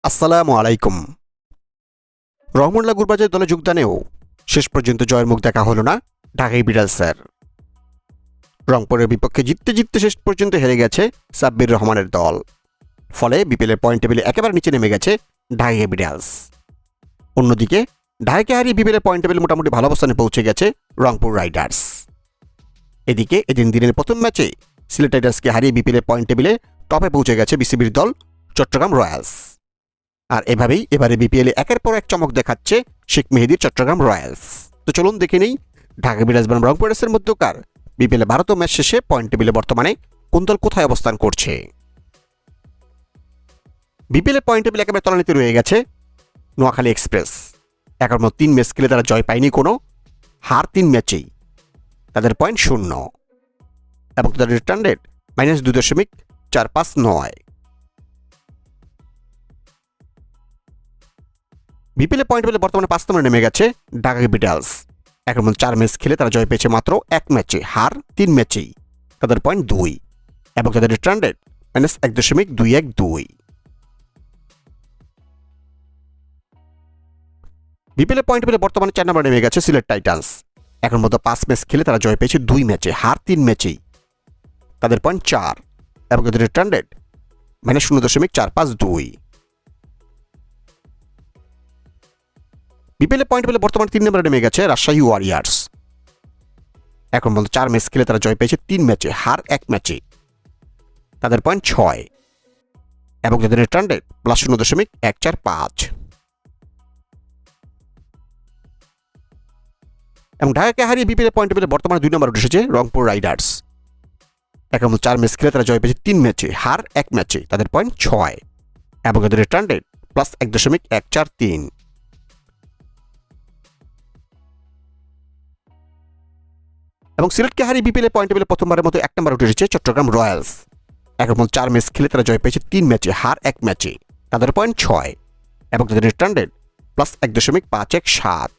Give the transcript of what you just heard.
আসসালামু আলাইকুম। রহমতুল্লাহ গুরবাজের দলে যোগদানেও শেষ পর্যন্ত জয়ের মুখ দেখা হলো না ঢাকাই বিড়ালসের। রংপুরের বিপক্ষে জিততে জিততে শেষ পর্যন্ত হেরে গেছে সাব্বির রহমানের দল। ফলে বিপিএলের পয়েন্ট টেবিলে একেবারে নিচে নেমে গেছে ঢাকাই বিড়ালস। অন্যদিকে ঢাকাকে হারিয়ে বিপিএলের পয়েন্ট টেবিলে মোটামুটি ভালো অবস্থানে পৌঁছে গেছে রংপুর রাইডার্স। এদিকে দিনের প্রথম ম্যাচে সিলেট রাইডার্সকে হারিয়ে বিপিএলের পয়েন্ট টেবিলে টপে পৌঁছে গেছে বিসিবির দল চট্টগ্রাম রয়্যালস। আর এভাবেই এবারে বিপিএলে একের পর এক চমক দেখাচ্ছে শেখ মেহেদীর চট্টগ্রাম রয়্যালস। তো চলুন দেখে নেই ঢাকা বিড়ালস বনাম রংপুর রাইডার্সের মধ্যকার বিপিএলে 12তম ম্যাচ শেষে পয়েন্ট টেবিলে বর্তমানে কোন দল কোথায় অবস্থান করছে। বিপিএলে পয়েন্ট টেবিলে একেবারে তলানিতে রয়ে গেছে নোয়াখালী এক্সপ্রেস। এখনো 3 ম্যাচ খেলে তারা জয় পায়নি কোনো, হার 3 ম্যাচেই, তাদের পয়েন্ট 0 এবং তাদের রিটার্ন রেট -2.459। বিপিএলে পয়েন্ট টেবিলে বর্তমানে 5 নম্বরে নেমে গেছে ঢাকা ক্যাপিটালস। এখন 4 ম্যাচ খেলে তারা জয় পেয়েছে মাত্র 1 ম্যাচে, হার 3 ম্যাচেই, তাদের পয়েন্ট 2 এবং তাদের রিটার্ন রেট -1.212। বিপিএলে পয়েন্ট টেবিলে বর্তমানে 4 নম্বরে নেমে গেছে সিলেট টাইটান্স। এখন 5 ম্যাচ খেলে তারা জয় পেয়েছে 2 ম্যাচে, হার 3 ম্যাচেই, তাদের পয়েন্ট 4 এবং তাদের রিটার্ন রেট -0.452। বিপিএলে পয়েন্ট টেবিলে বর্তমানে 3 নম্বরে নেমে গেছে রাজশাহী ওয়ারিয়ার্স। এখন 4 ম্যাচ খেলে তারা জয় পেয়েছে 3 ম্যাচে, হার 1 ম্যাচে, তাদের পয়েন্ট 6 এবং তাদের রিটার্ন রেট +0.145। এবং ঢাকাকে হারিয়ে বিপিএলে পয়েন্ট টেবিলে বর্তমানে 2 নম্বরে উঠে এসেছে রংপুর রাইডার্স। এখন 4 ম্যাচ খেলে তারা জয় পেয়েছে 3 ম্যাচে, হার 1 ম্যাচে, তাদের পয়েন্ট 6 এবং তাদের রিটার্ন রেট +1.143। এবং সিলেটকে হারিয়ে বিপিএলে পয়েন্ট টেবিলে প্রথমবারের মতো 1 নম্বরে উঠে এসেছে চট্টগ্রাম রয়্যালস। এখন 4 ম্যাচ খেলে তারা জয় পেয়েছে 3 ম্যাচে, হার 1 ম্যাচে, তাদের পয়েন্ট 6 এবং তাদের রিটার্ন রেট +1.517।